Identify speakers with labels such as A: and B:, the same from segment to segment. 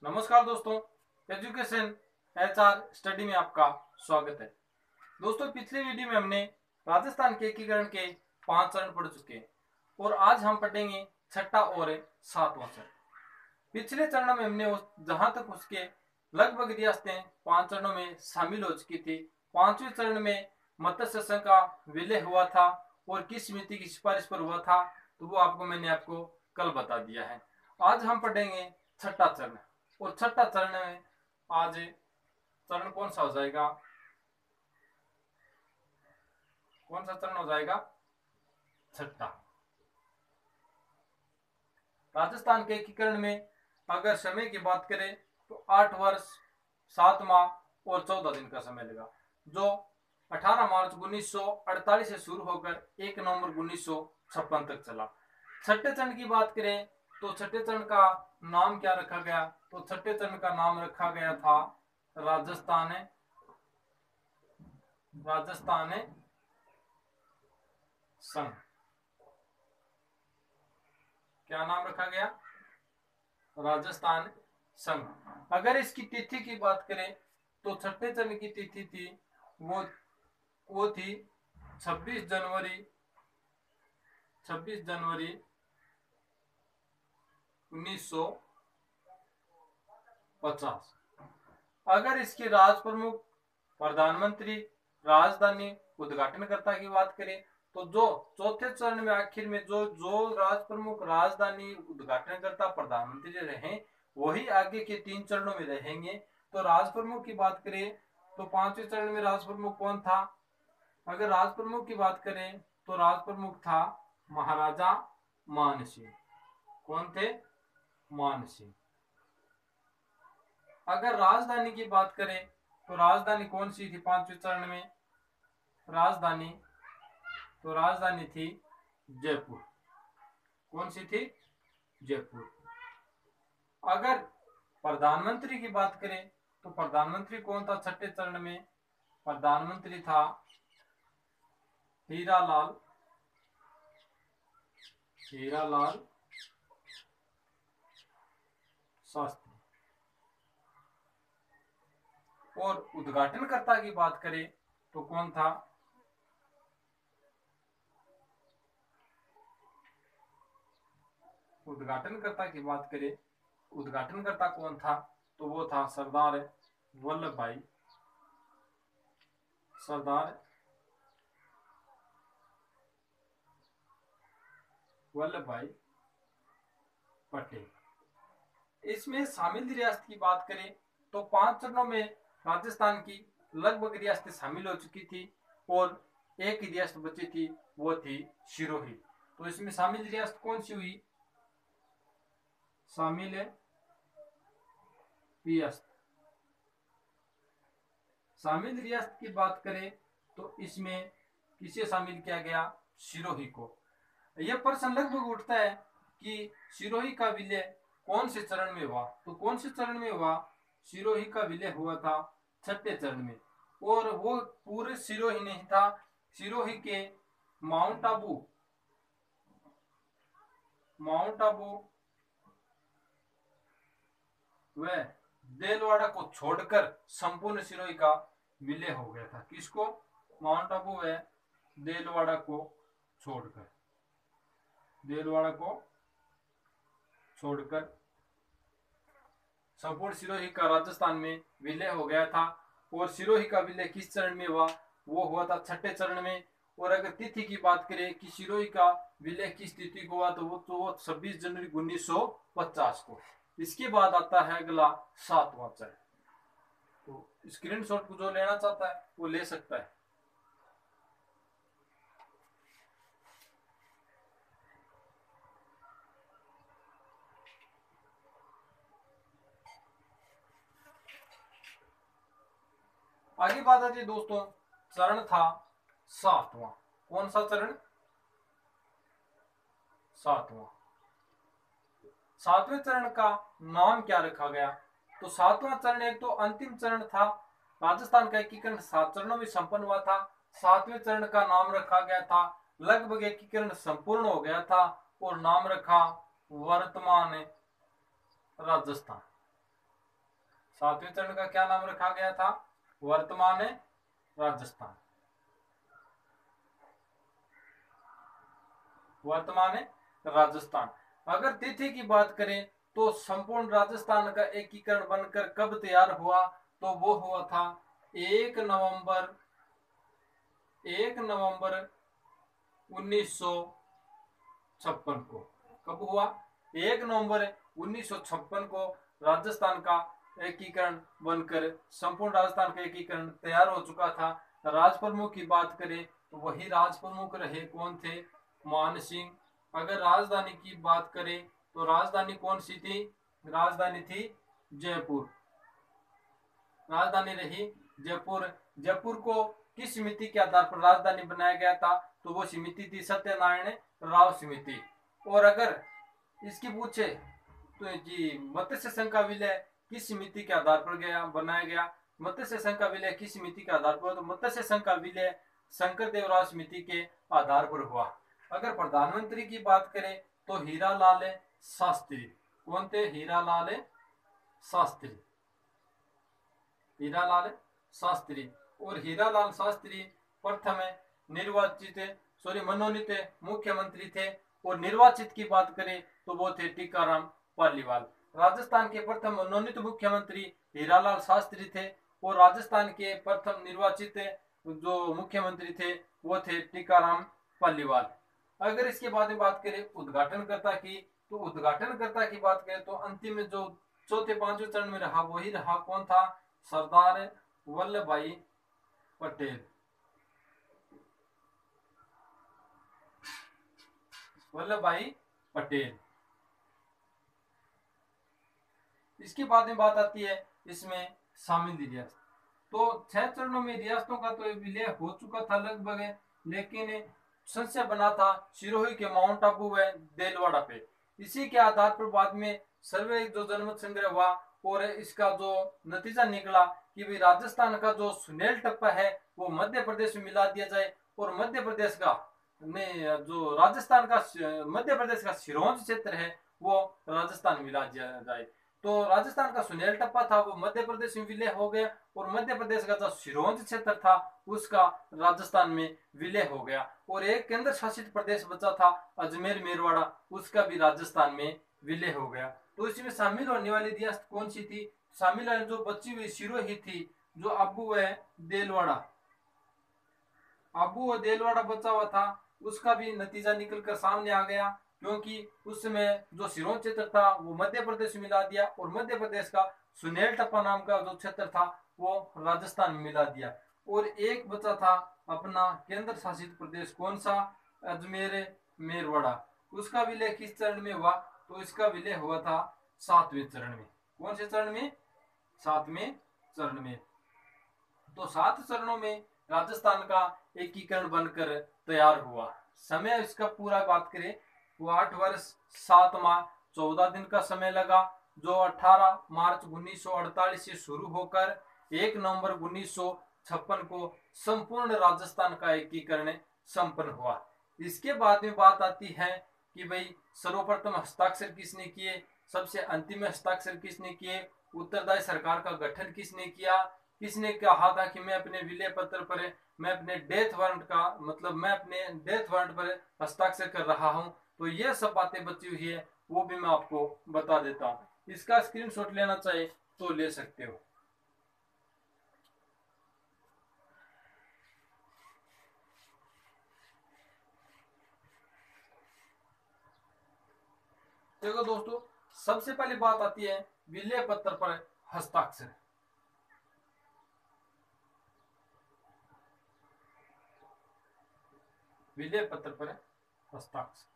A: नमस्कार दोस्तों, education HR study में आपका स्वागत है। दोस्तों, पिछले वीडियो में हमने राजस्थान के एकीकरण के 5 चरण पढ़ चुके हैं और आज हम पढ़ेंगे छठा और 7वां चरण। पिछले चरण में हमने जहां तक उसके लगभग रियासतें 5 चरणों में शामिल हो चुकी थी। 5वें चरण में मत्स्य संघ का विलय हुआ था और किस समिति की सिफारिश पर हुआ था, तो वो मैंने आपको कल बता दिया है। आज हम पढ़ेंगे छठा चरण और छठा चरण में आज चरण कौन सा हो जाएगा? कौन सा चरण हो जाएगा? छठा। राजस्थान के एकीकरण में अगर समय की बात करें तो 8 वर्ष 7 माह और 14 दिन का समय लगा, जो 18 मार्च 1948 से शुरू होकर 1 नवंबर 1956 तक चला। छठे चरण की बात करें तो छठे चरण का नाम क्या रखा गया? तो छठे चरण का नाम रखा गया था राजस्थान संघ। क्या नाम रखा गया? राजस्थान संघ। अगर इसकी तिथि की बात करें तो छठे चरण की तिथि थी वो थी 26 जनवरी 1950। अगर इसके राज प्रमुख, प्रधानमंत्री, राजधानी, उद्घाटनकर्ता की बात करें तो जो चौथे चरण में आखिर में जो जो राज प्रमुख, राजधानी, उद्घाटनकर्ता, प्रधानमंत्री रहे वही आगे के 3 चरणों में रहेंगे। तो राज प्रमुख की बात करें तो 5वें चरण में राज प्रमुख कौन था? अगर राज प्रमुख की बात करें तो राज प्रमुख था महाराजा मान सिंह। कौन थे? मान सिंह। अगर राजधानी की बात करें तो राजधानी कौन सी थी 5वें चरण में? राजधानी थी जयपुर। कौन सी थी? जयपुर। अगर प्रधानमंत्री की बात करें तो प्रधानमंत्री कौन था छठे चरण में? प्रधानमंत्री था हीरालाल शास्त्री। और उद्घाटनकर्ता की बात करें तो कौन था? उद्घाटनकर्ता की बात करें, उद्घाटनकर्ता कौन था? तो वो था सरदार वल्लभ भाई पटेल। इसमें शामिल रियासत की बात करें तो 5 चरणों में राजस्थान की लगभग रियासतें शामिल हो चुकी थी और एक ही रियासत बची थी, वो थी सिरोही। तो इसमें शामिल रियासत कौन सी हुई? शामिल रियासत। शामिल रियासत की बात करें तो इसमें किसे शामिल किया गया? सिरोही को। यह प्रश्न लगभग उठता है कि सिरोही का विलय कौन से चरण में हुआ? तो कौन से चरण में हुआ? सिरोही का विलय हुआ था छठे चरण में। और वो पूरे सिरोही नहीं था, सिरोही के माउंट आबू व देलवाड़ा को छोड़कर संपूर्ण सिरोही का विलय हो गया था। किसको? माउंट आबू व देलवाड़ा को छोड़कर संपूर्ण सिरोही का राजस्थान में विलय हो गया था। और सिरोही का विलय किस चरण में हुआ? वो हुआ था छठे चरण में। और अगर तिथि की बात करें कि सिरोही का विलय किस तिथि को हुआ, तो वो 26 जनवरी 1950 को। इसके बाद आता है अगला 7वां चरण। तो स्क्रीनशॉट को जो लेना चाहता है वो ले सकता है। आगे बात आती है दोस्तों, चरण था 7वां। कौन सा चरण? 7वां। 7वें चरण का नाम क्या रखा गया? तो 7वां चरण एक तो अंतिम चरण था। राजस्थान का एकीकरण 7 चरणों में संपन्न हुआ था। 7वें चरण का नाम रखा गया था, लगभग एकीकरण संपूर्ण हो गया था, और नाम रखा वर्तमान राजस्थान। सातवें चरण का क्या नाम रखा गया था? वर्तमान राजस्थान। वर्तमान राजस्थान। अगर तिथि की बात करें तो संपूर्ण राजस्थान का एकीकरण बनकर कब तैयार हुआ? तो वो हुआ था 1 नवंबर 1956 को। कब हुआ? 1 नवंबर 1956 को राजस्थान का एकीकरण बनकर, संपूर्ण राजस्थान का एकीकरण तैयार हो चुका था। राज प्रमुख की बात करें तो वही राज प्रमुख रहे, कौन थे? मान सिंह। अगर राजधानी की बात करें तो राजधानी कौन सी थी? राजधानी थी जयपुर। राजधानी रही जयपुर। जयपुर को किस समिति के आधार पर राजधानी बनाया गया था? तो वो समिति थी सत्यनारायण राव समिति। और अगर इसकी पूछे तो जी मत्स्य संघ का विलय किस समिति के आधार पर बनाया गया? मत्स्य संघ का विलय किस समिति के आधार पर? तो मत्स्य संघ का विलय शंकर देवराव समिति के आधार पर हुआ। अगर प्रधानमंत्री की बात करें तो हीरालाल शास्त्री। कौन थे? हीरालाल शास्त्री। हीरालाल शास्त्री। और हीरालाल शास्त्री प्रथम मनोनीत मुख्यमंत्री थे। और निर्वाचित की बात करें तो वो थे टीकाराम पालीवाल। राजस्थान के प्रथम मनोनीत मुख्यमंत्री हीरालाल शास्त्री थे और राजस्थान के प्रथम निर्वाचित जो मुख्यमंत्री थे वो थे टीकाराम पालीवाल। अगर इसके बाद में बात करें उद्घाटनकर्ता की, तो उद्घाटनकर्ता की बात करें तो अंतिम में जो चौथे पांचवें चरण में रहा वही रहा, कौन था? सरदार वल्लभ भाई पटेल। वल्लभ भाई पटेल। इसके बाद में बात आती है इसमें शामिल रियासत। तो 6 चरणों में रियासतों का तो विलय हो चुका था लगभग, लेकिन संशय बना था सिरोही के माउंट आबू व देलवाड़ा पे। इसी के आधार पर बाद में सर्वे जो जनमत संग्रह हुआ और इसका जो नतीजा निकला कि भाई राजस्थान का जो सुनेल टप्पा है वो मध्य प्रदेश में मिला दिया जाए और मध्य प्रदेश का जो राजस्थान का मध्य प्रदेश का सिरोंज क्षेत्र है वो राजस्थान में मिला दिया जाए। तो राजस्थान का सुनेल टप्पा था वो मध्य प्रदेश में विलय हो गया और मध्य प्रदेश का जो सिरोंज क्षेत्र था उसका राजस्थान में विलय हो गया। और एक केंद्र शासित प्रदेश बचा था अजमेर मेरवाड़ा, उसका भी राजस्थान में विलय हो गया। तो इसमें शामिल होने वाली रियासत कौन सी थी? शामिल जो बची हुई सिरोही थी, जो आबू व देलवाड़ा, आबू व देलवाड़ा बचा हुआ था, उसका भी नतीजा निकलकर सामने आ गया क्योंकि उस समय जो सिरोंज क्षेत्र था वो मध्य प्रदेश में मिला दिया और मध्य प्रदेश का सुनेल टप्पा नाम का जो क्षेत्र था वो राजस्थान में मिला दिया। और एक बचा था अपना केंद्र शासित प्रदेश, कौन सा? अजमेर मेरवाड़ा। उसका विलय किस चरण में हुआ? तो इसका विलय हुआ था 7वें चरण में। कौन से चरण में? 7वें चरण में। तो 7 चरणों में राजस्थान का एकीकरण बनकर तैयार हुआ। समय इसका पूरा बात करें वो 8 वर्ष 7 माह 14 दिन का समय लगा, जो 18 मार्च 1948 से शुरू होकर 1 नवंबर 1956 को संपूर्ण राजस्थान का एकीकरण संपन्न हुआ। इसके बाद में बात आती है कि भाई सर्वप्रथम हस्ताक्षर किसने किए, सबसे अंतिम हस्ताक्षर किसने किए, उत्तरदायी सरकार का गठन किसने किया, किसने कहा था कि मैं अपने विलय पत्र पर मैं अपने डेथ वारंट का मतलब मैं अपने डेथ वारंट पर हस्ताक्षर कर रहा हूं। तो ये सब बातें बची हुई है वो भी मैं आपको बता देता हूं। इसका स्क्रीनशॉट लेना चाहे तो ले सकते हो। देखो दोस्तों, सबसे पहली बात आती है विलय पत्र पर हस्ताक्षर। विलय पत्र पर हस्ताक्षर।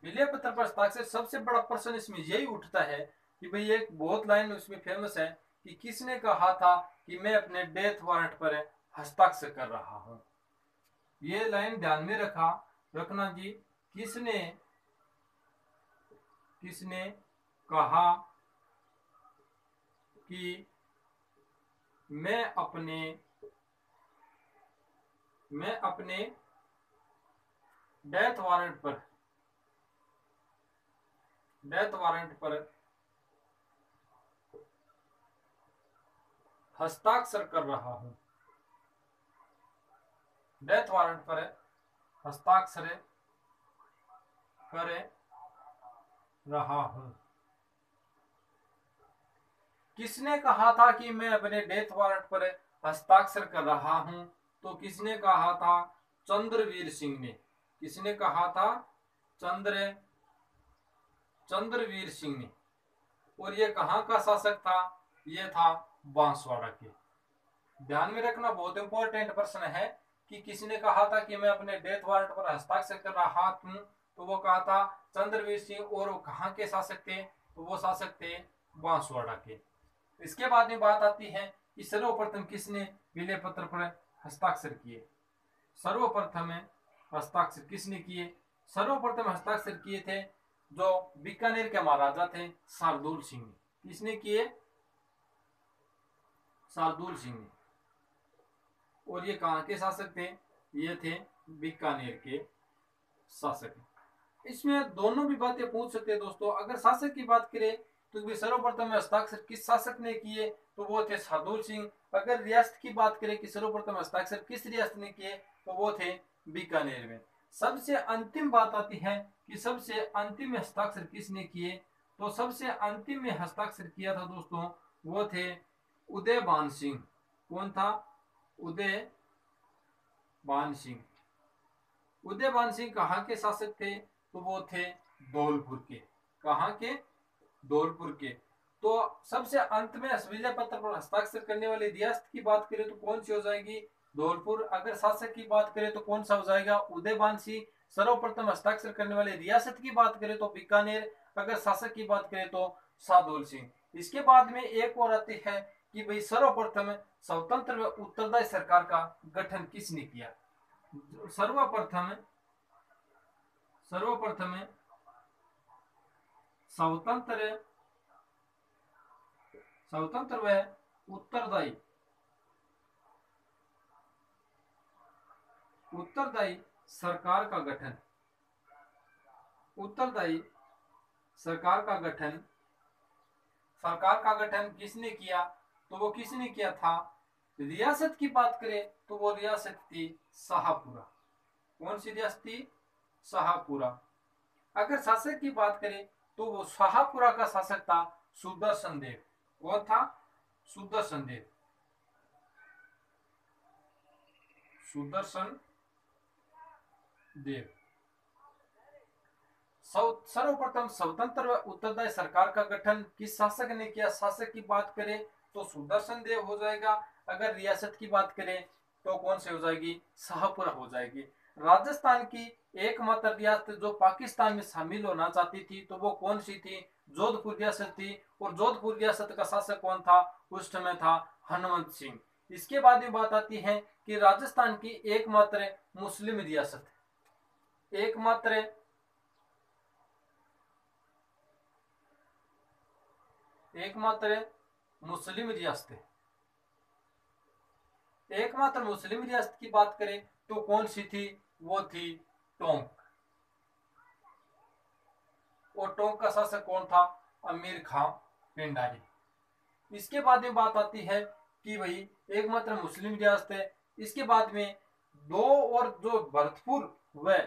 A: विलय पत्र पर हस्ताक्षर सबसे बड़ा प्रश्न इसमें यही उठता है कि भाई एक बहुत लाइन उसमें फेमस है कि किसने कहा था कि मैं अपने डेथ वारंट पर हस्ताक्षर कर रहा हूं। ये लाइन ध्यान में रखना जी। किसने किसने कहा कि मैं अपने डेथ वारंट पर डेथ वारंट पर हस्ताक्षर कर रहा हूं, डेथ वारंट पर हस्ताक्षर कर रहा हूं। किसने कहा था कि मैं अपने डेथ वारंट पर हस्ताक्षर कर रहा हूं? तो किसने कहा था? चंद्रवीर सिंह ने। किसने कहा था? चंद्रवीर सिंह ने। और ये कहां का शासक था? ये था बांसवाड़ा के। ध्यान में रखना, बहुत इंपॉर्टेंट प्रश्न है कि किसने कहा था कि मैं अपने डेथ वारंट पर हस्ताक्षर कर रहा हूं? तो वो कहा था चंद्रवीर सिंह। और वो कहां के शासक थे? तो वो शासक थे बांसवाड़ा के। इसके बाद में बात आती है कि सर्वप्रथम किसने विलय पत्र पर हस्ताक्षर किए? सर्वप्रथम हस्ताक्षर किसने किए? सर्वप्रथम हस्ताक्षर किए थे जो बीकानेर के महाराजा थे, शार्दुल सिंह ने। किसने किए? शार्दुल सिंह ने। और ये कहां के शासक थे? ये थे बीकानेर के शासक। इसमें दोनों भी बातें पूछ सकते हैं दोस्तों। अगर शासक की बात करें तो सर्वप्रथम हस्ताक्षर किस शासक ने किए? तो वो थे शार्दुल सिंह। अगर रियासत की बात करें कि सर्वप्रथम हस्ताक्षर किस रियासत ने किए, तो वो थे बीकानेर में। सबसे अंतिम बात आती है कि सबसे अंतिम हस्ताक्षर किसने किए? तो सबसे अंतिम में हस्ताक्षर किया था दोस्तों, वो थे उदयभान सिंह। कौन था? उदयभान सिंह। उदयभान सिंह कहाँ के शासक थे? तो वो थे धौलपुर के। कहाँ के? धौलपुर के। तो सबसे अंत में विलय पत्र पर हस्ताक्षर करने वाली रियासत की बात करें तो कौन सी हो जाएगी? धौलपुर। अगर शासक की बात करें तो कौन सा हो जाएगा? उदयभान सिंह। सर्वप्रथम हस्ताक्षर करने वाली रियासत की बात करें तो बीकानेर। अगर शासक की बात करें तो शार्दुल सिंह। इसके बाद में एक और आती है कि भाई सर्वप्रथम स्वतंत्र व उत्तरदायी सरकार का गठन किसने किया? सर्वप्रथम सर्वप्रथम स्वतंत्र स्वतंत्र व उत्तरदायी उत्तरदायी सरकार का गठन उत्तरदायी सरकार का गठन किसने किया? तो वो किसने किया था? रियासत की बात करें तो वो रियासत थी शाहपुरा। कौन सी रियासत थी? शाहपुरा। अगर शासक की बात करें तो वो शाहपुरा का शासक था सुदर्शन देव। कौन था? सुदर्शन देव। सुदर्शन देव। सर्वप्रथम स्वतंत्र व उत्तरदायी सरकार का गठन किस शासक ने किया? शासक की बात करें तो सुदर्शन देव हो जाएगा। अगर रियासत की बात करें तो कौन सी हो जाएगी? शाहपुरा हो जाएगी। राजस्थान की एकमात्र रियासत जो पाकिस्तान में शामिल होना चाहती थी तो वो कौन सी थी? जोधपुर रियासत थी। और जोधपुर रियासत का शासक कौन था? उस समय था हनुमंत सिंह। इसके बाद में बात आती है कि राजस्थान की एकमात्र मुस्लिम रियासत एकमात्र एकमात्र मुस्लिम रियासत एकमात्र मुस्लिम रियासत की बात करें तो कौन सी थी? वो थी टोंक। और टोंक का शासक कौन था? अमीर खां पिंडारी। इसके बाद में बात आती है कि भाई एकमात्र मुस्लिम रियासत है। इसके बाद में दो और जो भरतपुर व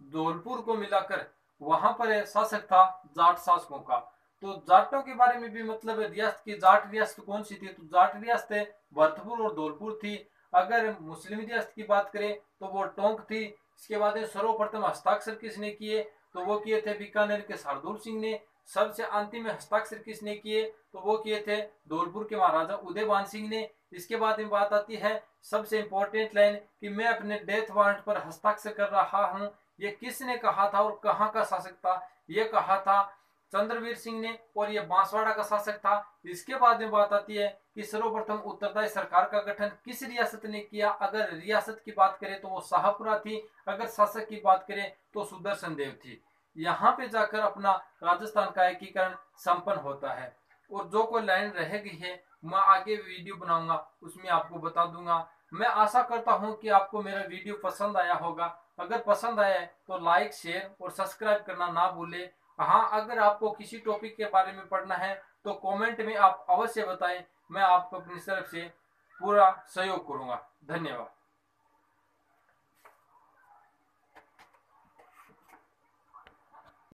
A: धौलपुर को मिलाकर वहां पर शासक था जाट शासकों का। तो जाटों के बारे में भी मतलब रियासत की जाट रियासत कौन सी थी? तो जाट रियासत भरतपुर और धौलपुर थी। अगर मुस्लिम रियासत की बात करें तो वो टोंक थी। इसके बाद सर्वप्रथम हस्ताक्षर किसने किए? तो वो किए थे बीकानेर के शार्दुल सिंह ने। सबसे अंतिम में हस्ताक्षर किसने किए? तो वो किए थे धौलपुर के महाराजा उदयभान सिंह ने। इसके बाद में बात आती है सबसे इंपॉर्टेंट लाइन कि मैं अपने डेथ वारंट पर हस्ताक्षर कर रहा हूं। ये किसने कहा था और कहां का शासक था? ये कहा था चंद्रवीर सिंह ने। और ये बांसवाड़ा का शासक था। इसके बाद में बात आती है कि सर्वप्रथम उत्तरदायी सरकार का गठन किस रियासत ने किया? अगर रियासत की बात करें तो वो शाहपुरा थी। अगर शासक की बात करें तो सुदर्शन देव थी। यहाँ पे जाकर अपना राजस्थान का एकीकरण संपन्न होता है। और जो कोई लाइन रह गई है मैं आगे वीडियो बनाऊंगा उसमें आपको बता दूंगा। मैं आशा करता हूं कि आपको मेरा वीडियो पसंद आया होगा। अगर पसंद आया है तो लाइक शेयर और सब्सक्राइब करना ना भूले। हाँ, अगर आपको किसी टॉपिक के बारे में पढ़ना है तो कमेंट में आप अवश्य बताएं, मैं आपको अपनी तरफ से पूरा सहयोग करूंगा। धन्यवाद।